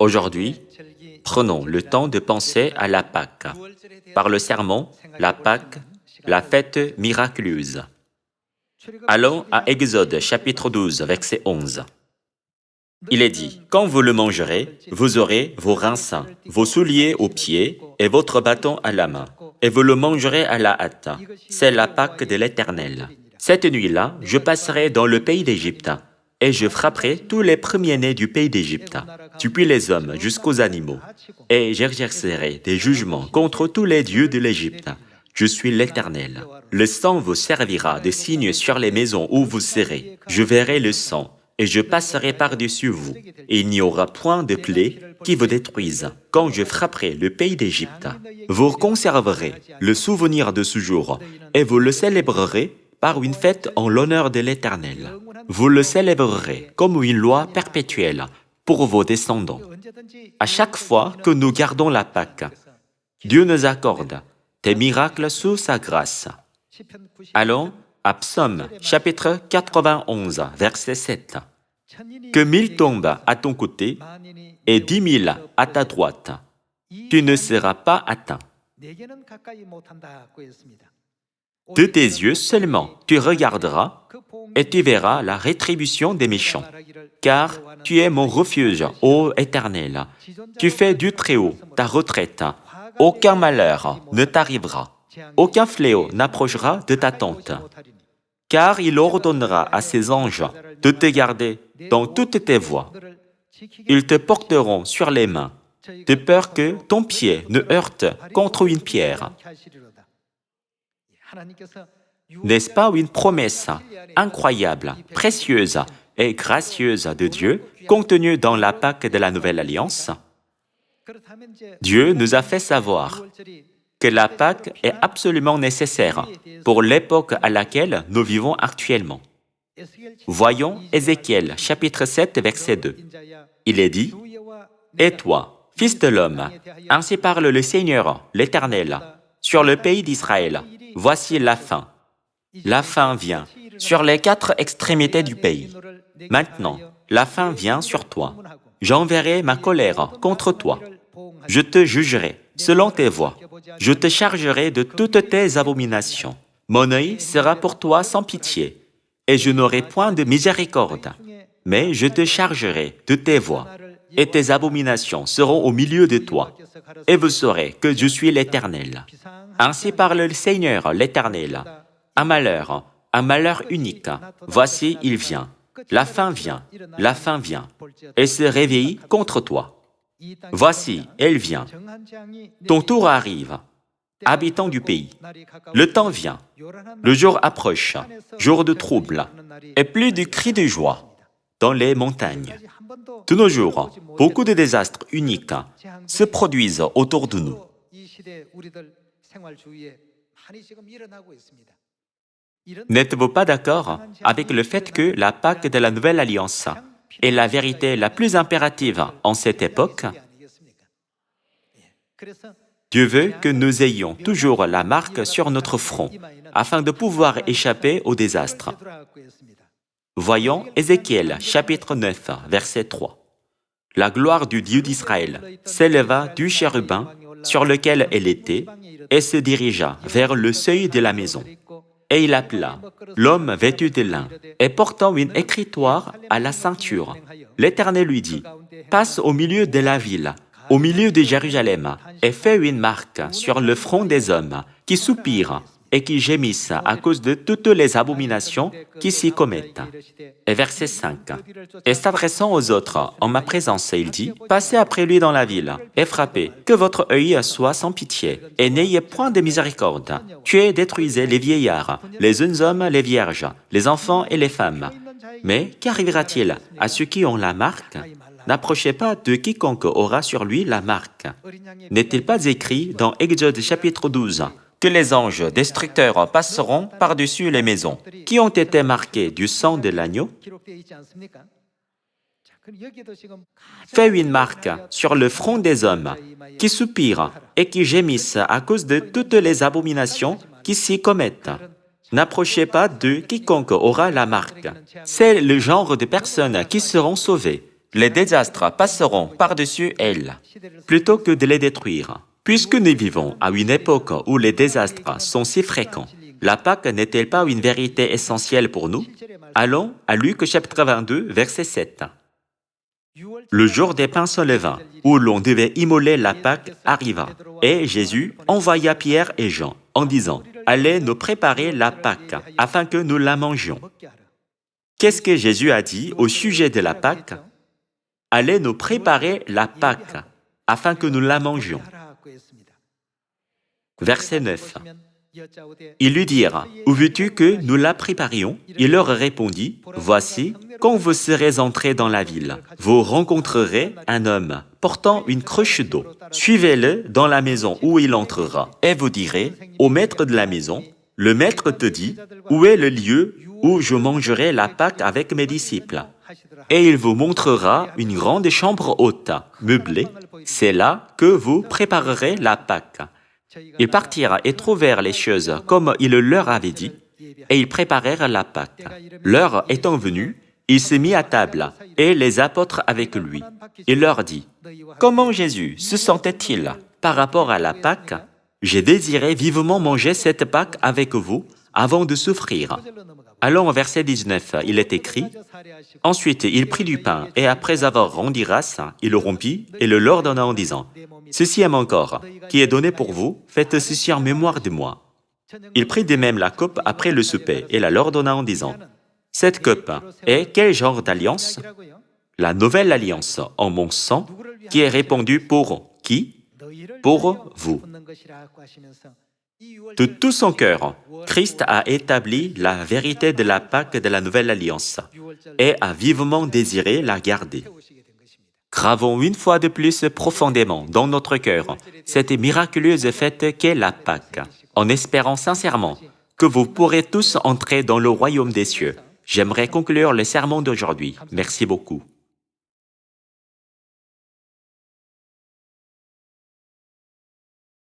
Aujourd'hui, prenons le temps de penser à la Pâque. Par le sermon, la Pâque, la fête miraculeuse. Allons à Exode chapitre 12, verset 11. Il est dit, « Quand vous le mangerez, vous aurez vos reins sains, vos souliers aux pieds et votre bâton à la main, et vous le mangerez à la hâte. C'est la Pâque de l'Éternel. Cette nuit-là, je passerai dans le pays d'Égypte, et je frapperai tous les premiers-nés du pays d'Égypte, depuis les hommes jusqu'aux animaux, et j'exercerai des jugements contre tous les dieux de l'Égypte. Je suis l'Éternel. Le sang vous servira de signe sur les maisons où vous serez. Je verrai le sang, et je passerai par-dessus vous, et il n'y aura point de plaie qui vous détruise. Quand je frapperai le pays d'Égypte, vous conserverez le souvenir de ce jour, et vous le célébrerez par une fête en l'honneur de l'Éternel. Vous le célébrerez comme une loi perpétuelle pour vos descendants. À chaque fois que nous gardons la Pâque, Dieu nous accorde des miracles sous sa grâce. Allons à Psaume chapitre 91, verset 7. Que 1000 tombent à ton côté et 10 000 à ta droite, tu ne seras pas atteint. De tes yeux seulement tu regarderas et tu verras la rétribution des méchants. Car tu es mon refuge, ô Éternel. Tu fais du Très-Haut ta retraite. Aucun malheur ne t'arrivera. Aucun fléau n'approchera de ta tente. Car il ordonnera à ses anges de te garder dans toutes tes voies. Ils te porteront sur les mains, de peur que ton pied ne heurte contre une pierre. N'est-ce pas une promesse incroyable, précieuse et gracieuse de Dieu contenue dans la Pâque de la Nouvelle Alliance? Dieu nous a fait savoir que la Pâque est absolument nécessaire pour l'époque à laquelle nous vivons actuellement. Voyons Ézéchiel chapitre 7, verset 2. Il est dit, « Et toi, fils de l'homme, ainsi parle le Seigneur, l'Éternel, sur le pays d'Israël, voici la fin. La fin vient sur les 4 extrémités du pays. Maintenant, la fin vient sur toi. J'enverrai ma colère contre toi. Je te jugerai selon tes voies. Je te chargerai de toutes tes abominations. Mon œil sera pour toi sans pitié, et je n'aurai point de miséricorde. Mais je te chargerai de tes voies, et tes abominations seront au milieu de toi. Et vous saurez que je suis l'Éternel. Ainsi parle le Seigneur, l'Éternel. Un malheur unique. Voici, il vient. La fin vient, et se réveille contre toi. Voici, elle vient. Ton tour arrive, habitant du pays. Le temps vient, le jour approche, jour de trouble, et plus de cris de joie dans les montagnes. De nos jours, beaucoup de désastres uniques se produisent autour de nous. N'êtes-vous pas d'accord avec le fait que la Pâque de la Nouvelle Alliance est la vérité la plus impérative en cette époque? Dieu veut que nous ayons toujours la marque sur notre front, afin de pouvoir échapper au désastre. Voyons Ézéchiel chapitre 9, verset 3. La gloire du Dieu d'Israël s'éleva du chérubin sur lequel elle était et se dirigea vers le seuil de la maison. Et il appela l'homme vêtu de lin et portant une écritoire à la ceinture. L'Éternel lui dit, « Passe au milieu de la ville, au milieu de Jérusalem, et fais une marque sur le front des hommes qui soupirent et qui gémissent à cause de toutes les abominations qui s'y commettent. » Et verset 5. Et s'adressant aux autres en ma présence, il dit, « Passez après lui dans la ville et frappez, que votre œil soit sans pitié, et n'ayez point de miséricorde. Tuez, détruisez les vieillards, les jeunes hommes, les vierges, les enfants et les femmes. Mais qu'arrivera-t-il à ceux qui ont la marque? N'approchez pas de quiconque aura sur lui la marque. » N'est-il pas écrit dans Exode chapitre 12 que les anges destructeurs passeront par-dessus les maisons qui ont été marquées du sang de l'agneau? Fais une marque sur le front des hommes qui soupirent et qui gémissent à cause de toutes les abominations qui s'y commettent. N'approchez pas de quiconque aura la marque. C'est le genre de personnes qui seront sauvées les désastres passeront par-dessus elle, plutôt que de les détruire. Puisque nous vivons à une époque où les désastres sont si fréquents, la Pâque n'est-elle pas une vérité essentielle pour nous? Allons à Luc chapitre 22, verset 7. Le jour des pains sans levain, où l'on devait immoler la Pâque, arriva, et Jésus envoya Pierre et Jean en disant « Allez nous préparer la Pâque, afin que nous la mangions. » Qu'est-ce que Jésus a dit au sujet de la Pâque? « Allez nous préparer la Pâque, afin que nous la mangions. » Verset 9. Ils lui dirent, « Où veux-tu que nous la préparions ?» Il leur répondit, « Voici, quand vous serez entrés dans la ville, vous rencontrerez un homme portant une cruche d'eau. Suivez-le dans la maison où il entrera, et vous direz au maître de la maison, « Le maître te dit, où est le lieu où je mangerai la Pâque avec mes disciples ?» Et il vous montrera une grande chambre haute, meublée. C'est là que vous préparerez la Pâque. Ils partirent et trouvèrent les choses comme il leur avait dit, et ils préparèrent la Pâque. L'heure étant venue, il se mit à table, et les apôtres avec lui. Il leur dit, « Comment Jésus se sentait-il par rapport à la Pâque? J'ai désiré vivement manger cette Pâque avec vous avant de souffrir. » Allons au verset 19, il est écrit, « Ensuite, il prit du pain, et après avoir rendu grâce, il le rompit et le leur donna en disant, « Ceci est mon corps, qui est donné pour vous, faites ceci en mémoire de moi. » Il prit de même la coupe après le souper, et la leur donna en disant, « Cette coupe est quel genre d'alliance? La nouvelle alliance en mon sang, qui est répandue pour qui? Pour vous. » De tout son cœur, Christ a établi la vérité de la Pâque de la Nouvelle Alliance et a vivement désiré la garder. Gravons une fois de plus profondément dans notre cœur cette miraculeuse fête qu'est la Pâque, en espérant sincèrement que vous pourrez tous entrer dans le royaume des cieux. J'aimerais conclure le sermon d'aujourd'hui. Merci beaucoup.